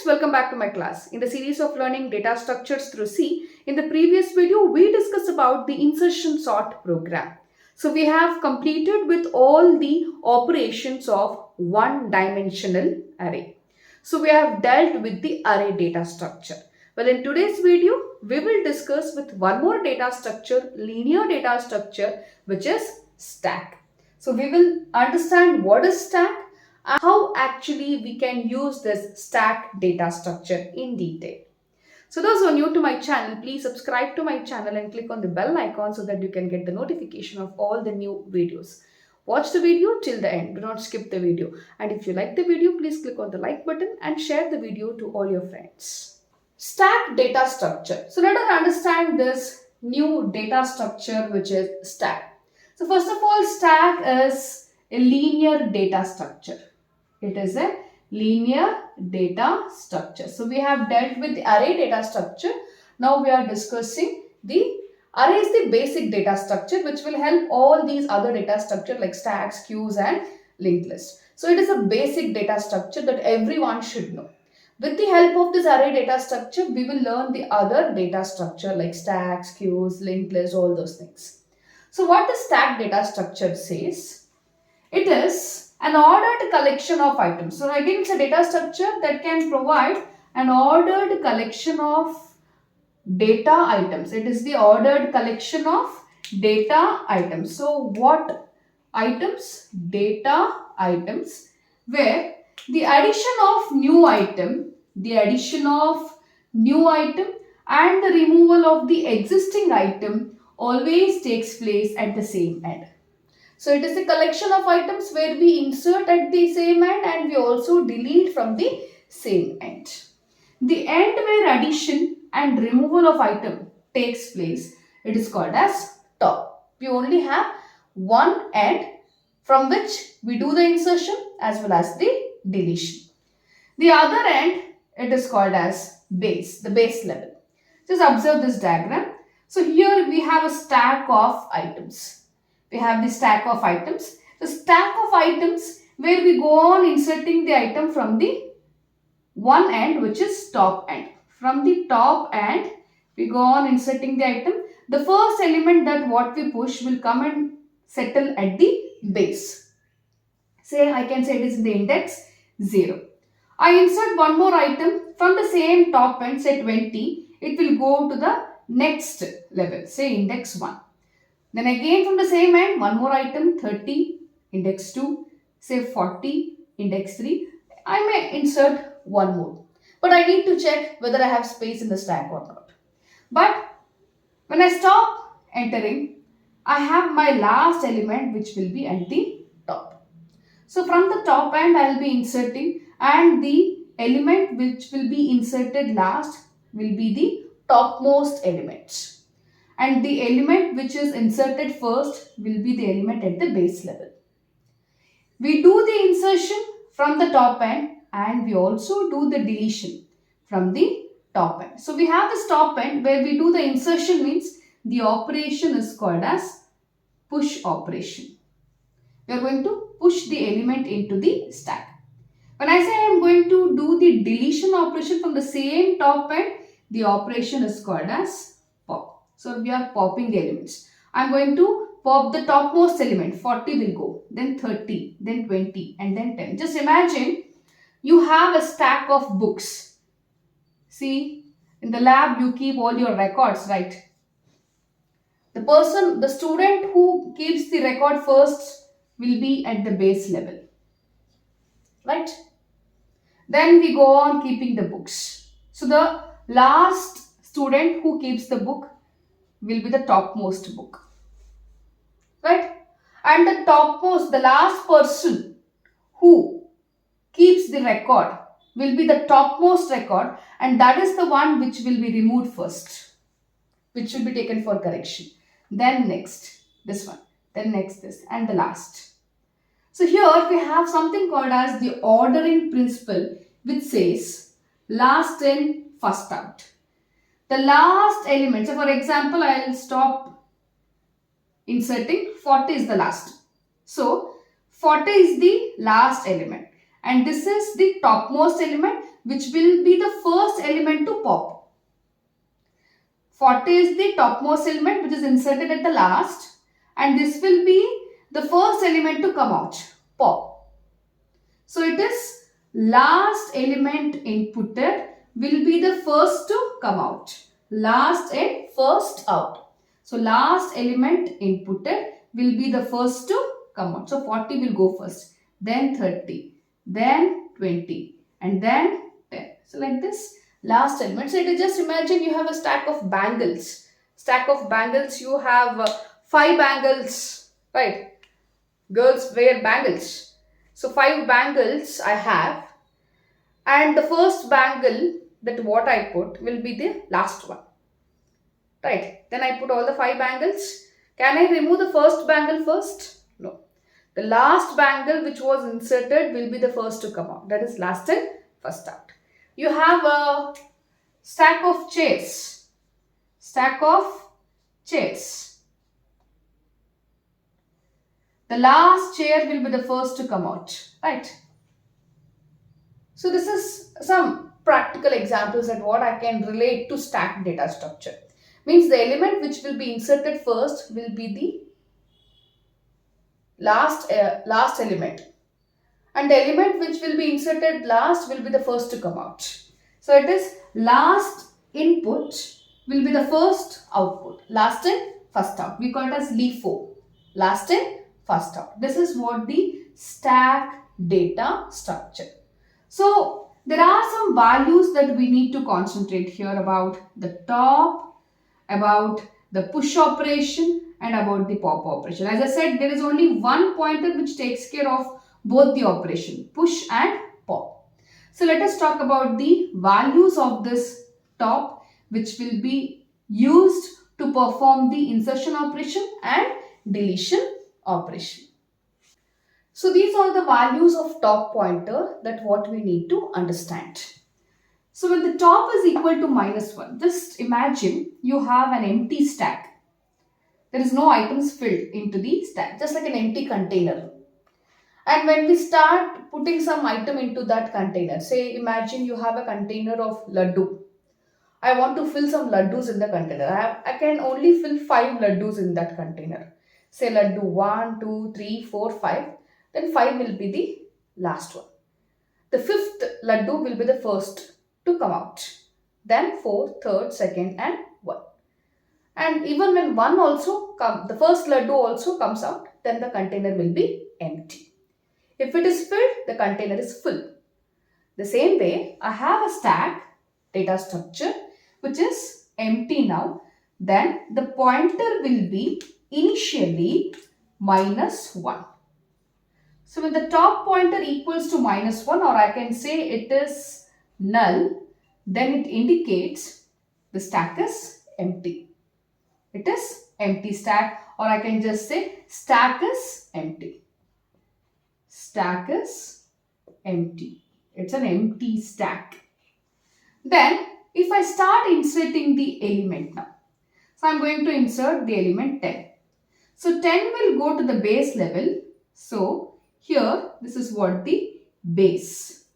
welcome back to my class. In the series of learning data structures through C, in the previous video we discussed about the insertion sort program. So we have completed with all the operations of one-dimensional array. So we have dealt with the array data structure. Well, in today's video we will discuss with one more data structure, linear data structure, which is stack. So we will understand what is stack, how actually we can use this stack data structure in detail. So those who are new to my channel, please subscribe to my channel and click on the bell icon so that you can get the notification of all the new videos. Watch the video till the end. Do not skip the video. And if you like the video, please click on the like button and share the video to all your friends. Stack data structure. So let us understand this new data structure, which is stack. So first of all, stack is a linear data structure. It is a linear data structure. So we have dealt with the array data structure. Now we are discussing the array is the basic data structure which will help all these other data structure like stacks, queues and linked list. So it is a basic data structure that everyone should know. With the help of this array data structure, we will learn the other data structure like stacks, queues, linked list, all those things. So what the stack data structure says? It is an ordered collection of items. So again, it's a data structure that can provide an ordered collection of data items. It is the ordered collection of data items. So what items? Data items, where the addition of new item, and the removal of the existing item always takes place at the same end. So it is a collection of items where we insert at the same end and we also delete from the same end. The end where addition and removal of item takes place, it is called as top. We only have one end from which we do the insertion as well as the deletion. The other end, it is called as base, the base level. Just observe this diagram. So here we have a stack of items. We have the stack of items. The stack of items where we go on inserting the item from the one end, which is top end. From the top end, we go on inserting the item. The first element that what we push will come and settle at the base. Say I can say it is in the index 0. I insert one more item from the same top end, say 20. It will go to the next level, say index 1. Then again from the same end, one more item, 30, index 2, say 40, index 3. I may insert one more. But I need to check whether I have space in the stack or not. But when I stop entering, I have my last element which will be at the top. So from the top end, I will be inserting, and the element which will be inserted last will be the topmost element. And the element which is inserted first will be the element at the base level. We do the insertion from the top end and we also do the deletion from the top end. So we have this top end where we do the insertion, means the operation is called as push operation. We are going to push the element into the stack. When I say I am going to do the deletion operation from the same top end, the operation is called as pop. So we are popping the elements. I am going to pop the topmost element, 40 will go, then 30, then 20 and then 10. Just imagine you have a stack of books. See, in the lab you keep all your records, right? The student who keeps the record first will be at the base level, right? Then we go on keeping the books. So the last student who keeps the book will be the topmost book, right? And the last person who keeps the record will be the topmost record, and that is the one which will be removed first, which will be taken for correction. Then next, this one, then next this, and the last. So here we have something called as the ordering principle, which says last in, first out. The last element, so for example, I will stop inserting, 40 is the last. So 40 is the last element and this is the topmost element which will be the first element to pop. 40 is the topmost element which is inserted at the last, and this will be the first element to come out, pop. So it is last element inputted will be the first to come out. Last and first out. So last element inputted will be the first to come out. So 40 will go first, then 30, then 20, and then 10. So like this, last element. So just imagine you have a stack of bangles. Stack of bangles, you have 5 bangles, right? Girls wear bangles. So 5 bangles I have, and the first bangle that what I put will be the last one, right? Then I put all the 5 bangles. Can I remove the first bangle first? No. The last bangle which was inserted will be the first to come out. That is last and first out. You have a stack of chairs. Stack of chairs. The last chair will be the first to come out, right? So this is some practical examples that what I can relate to stacked data structure. Means the element which will be inserted first will be the last element, and the element which will be inserted last will be the first to come out. So it is last input will be the first output, last and first out. We call it as LIFO, last and first out. This is what the stack data structure. So there are some values that we need to concentrate here about the top, about the push operation, and about the pop operation. As I said, there is only one pointer which takes care of both the operation, push and pop. So let us talk about the values of this top, which will be used to perform the insertion operation and deletion operation. So these are the values of top pointer that what we need to understand. So when the top is equal to -1, just imagine you have an empty stack. There is no items filled into the stack, just like an empty container. And when we start putting some item into that container, say imagine you have a container of laddu. I want to fill some laddus in the container. I can only fill 5 laddus in that container. Say laddu 1, 2, 3, 4, 5. Then 5 will be the last one. The 5th laddu will be the first to come out. Then 4, 3rd, 2nd and 1. And even when 1 also comes, the first laddu also comes out, then the container will be empty. If it is filled, the container is full. The same way, I have a stack data structure which is empty now. Then the pointer will be initially -1. So when the top pointer equals to -1, or I can say it is null, then it indicates the stack is empty. It is empty stack, or I can just say stack is empty. Stack is empty. It's an empty stack. Then if I start inserting the element now. So I'm going to insert the element 10. So 10 will go to the base level. So here, this is what the base,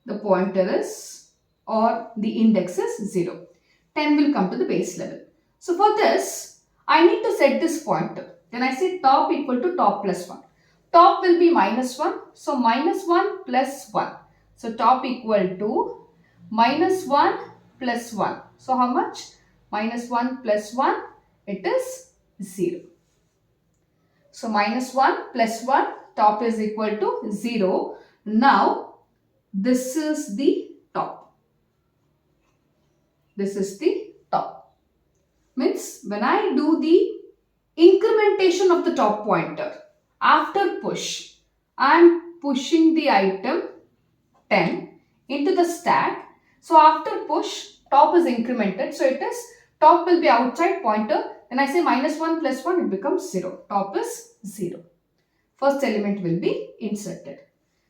the pointer is, or the index is 0. 10 will come to the base level. So for this, I need to set this pointer. Then I say top equal to top plus 1. Top will be -1. So -1 plus 1. So top equal to -1 plus 1. So how much? -1 plus 1, it is 0. So -1 plus 1. Top is equal to 0. Now, this is the top. This is the top. Means when I do the incrementation of the top pointer, after push, I am pushing the item 10 into the stack. So after push, top is incremented. So it is top will be outside pointer. Then I say -1 plus 1, it becomes 0. Top is 0. First element will be inserted.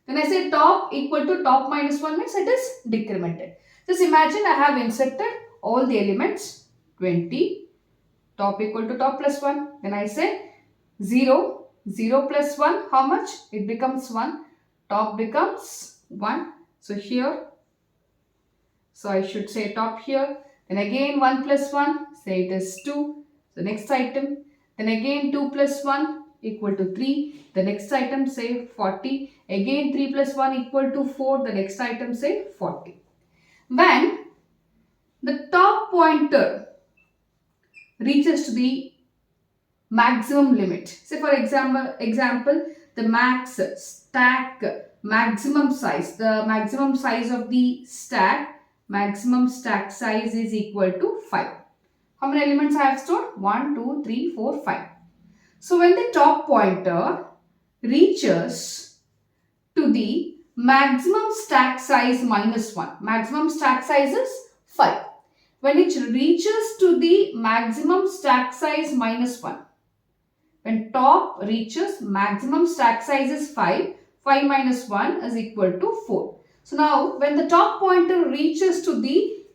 When I say top equal to top -1 means it is decremented. Just imagine I have inserted all the elements 20, top equal to top plus 1. Then I say 0, 0 plus 1, how much? It becomes 1. Top becomes 1. So here So I should say top here. Then again 1 plus 1, say it is 2. The next item. Then again 2 plus 1 equal to 3. The next item say 40. Again 3 plus 1 equal to 4. The next item say 40. When the top pointer reaches to the maximum limit. Say for example, the max stack maximum size. The maximum size of the maximum stack size is equal to 5. How many elements I have stored? 1, 2, 3, 4, 5. So when the top pointer reaches to the maximum stack size minus 1. Maximum stack size is 5. When it reaches to the maximum stack size minus 1. When top reaches maximum stack size is 5, 5 minus 1 is equal to 4. So now when the top pointer reaches to the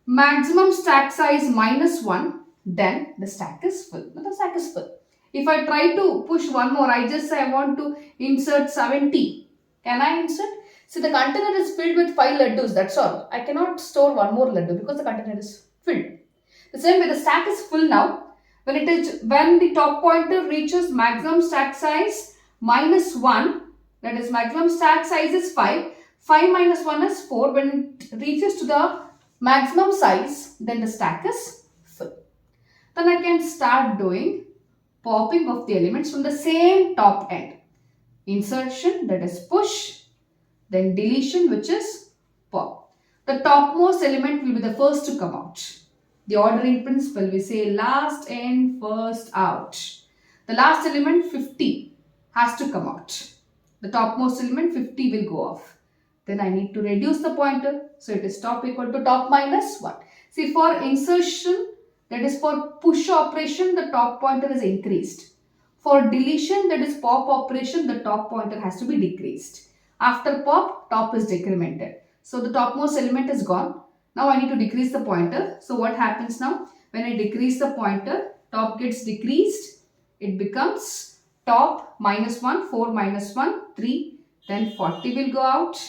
maximum stack size minus 1, then the stack is full. The stack is full. If I try to push one more, I just say I want to insert 70. Can I insert? See, the container is filled with 5 laddus, that's all. I cannot store one more laddu because the container is filled. The same way the stack is full now. When the top pointer reaches maximum stack size minus 1, that is maximum stack size is 5. 5 minus 1 is 4. When it reaches to the maximum size, then the stack is full. Then I can start doing popping of the elements from the same top end. Insertion, that is push, then deletion, which is pop. The topmost element will be the first to come out. The ordering principle, we say last in, first out. The last element 50 has to come out. The topmost element 50 will go off. Then I need to reduce the pointer. So it is top equal to top minus 1. See, for insertion, that is for push operation, the top pointer is increased. For deletion, that is pop operation, the top pointer has to be decreased. After pop, top is decremented. So the topmost element is gone. Now I need to decrease the pointer. So what happens now? When I decrease the pointer, top gets decreased. It becomes top minus 1, 4 minus 1, 3. Then 40 will go out.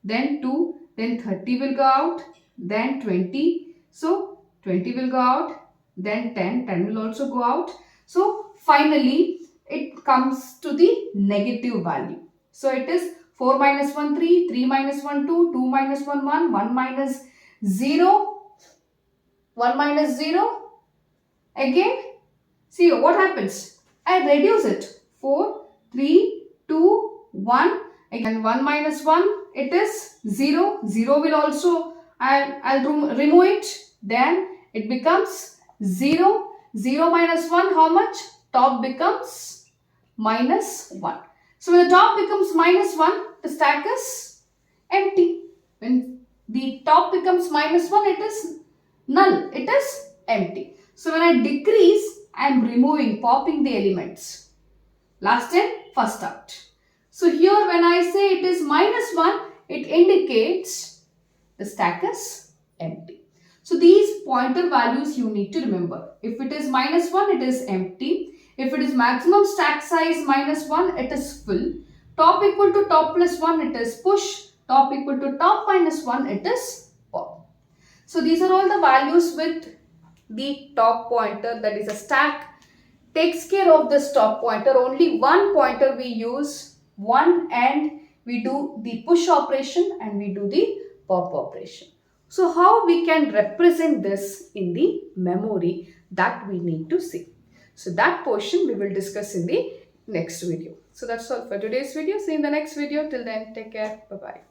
Then 2. Then 30 will go out. Then 20. So 20 will go out. Then 10. 10 will also go out. So finally it comes to the negative value. So it is 4 minus 1, 3. 3 minus 1, 2. 2 minus 1, 1. 1 minus 0, 1 minus 0, again, see what happens, I reduce it, 4, 3, 2, 1, again 1 minus 1, it is 0, 0 will also, I'll remove it, then it becomes 0, 0 minus 1, how much, top becomes minus 1. So when the top becomes minus 1, the stack is empty. When the top becomes minus 1, it is null, it is empty. So when I decrease, I am removing, popping the elements. Last in, first out. So here when I say it is minus 1, it indicates the stack is empty. So these pointer values you need to remember. If it is minus 1, it is empty. If it is maximum stack size minus 1, it is full. Top equal to top plus 1, it is push. Top equal to top minus 1, it is pop. So these are all the values with the top pointer, that is a stack takes care of this top pointer. Only one pointer we use, one end we do the push operation and we do the pop operation. So how we can represent this in the memory, that we need to see. So that portion we will discuss in the next video. So that's all for today's video. See you in the next video. Till then, take care. Bye-bye.